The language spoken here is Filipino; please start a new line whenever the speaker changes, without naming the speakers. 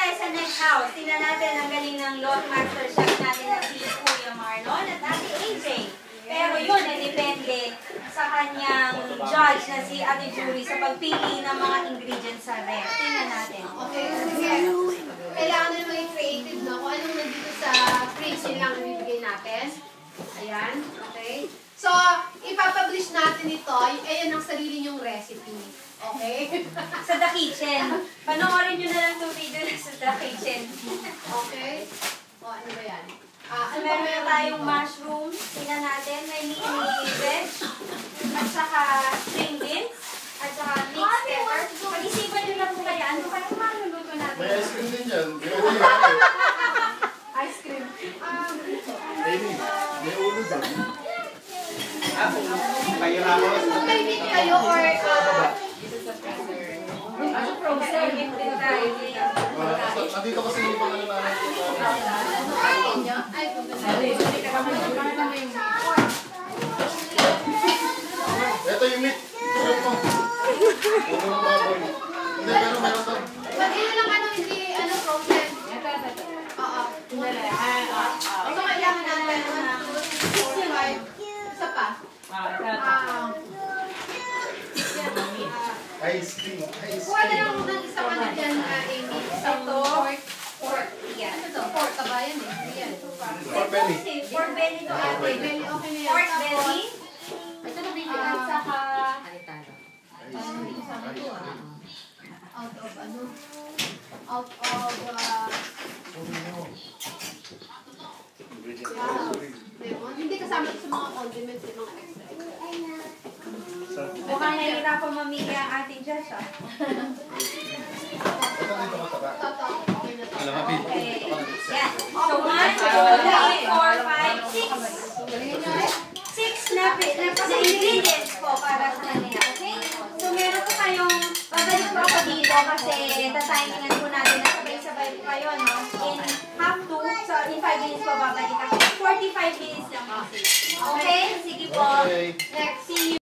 tayo sa next house. Tingnan natin ang galing ng Lord Master Chef natin na si Kuya Marlon at Ate AJ. Pero yun ay depende sa kanyang judge na si Ate Julie sa pagpili ng mga ingredients sa ref. Tingnan natin.
Okay, sige. Kailangan na may creative na kung anong nandito sa fridge yun lang ibibigay natin. Ayan, okay. So, ipapublish natin ito. Ayan ang sarili niyong recipe. Okay?
Sa The Kitchen. Panoorin nyo na lang itong video na sa The Kitchen.
Okay? O, ano ba yan?
Meron na tayong mushrooms. Tingnan natin. May mini veg. At saka string beans. At saka mixed pepper. Pag-isipan nyo lang po kaya. Ano kaya maluluto natin?
May ice cream din dyan.
Ice cream.
May ulo dyan.
Kung may meat kayo or
Frozen. Din tayo.
Nandito kasi yung ibang ano namin.
ay,
Ito yung meat. Sarap mo. Ulo ng baboy. Hindi, pero meron to.
pag yun lang hindi frozen. Oo. So, kailangan natin 1, 2, 3, 4, 5. Isa pa.
Ice cream. Ice
Kuha na
cream.
lang ng isa pa na dyan, Amy. Isang pork.
Yan.
Ano to? Pork kabayan eh. Ayan.
Pork belly.
Pork belly to ate.
Pork belly, okay na yan.
Pork
Tapos,
belly.
ito na din. At saka,
Ice cream.
out of ano? Out of, lemon. Hindi kasama sa mga condiments, yung mga extra.
Mukhang nahihirapan mamili ang ating judge, ah.
Ito dito mataba.
Toto. Okay na to.
Alam ka,
Okay. Yan. So, 1, 2, 3, 4, 5, 6. 6 na ingredients po para sa kanila. Okay? So, meron po kayong, babalik po ako dito kasi tatimingan po natin na sabay-sabay po kayo, no? In half to, so in 5 minutes po babalik ako. 45 minutes lang po. Okay? Sige po.
Okay.
Next, see you.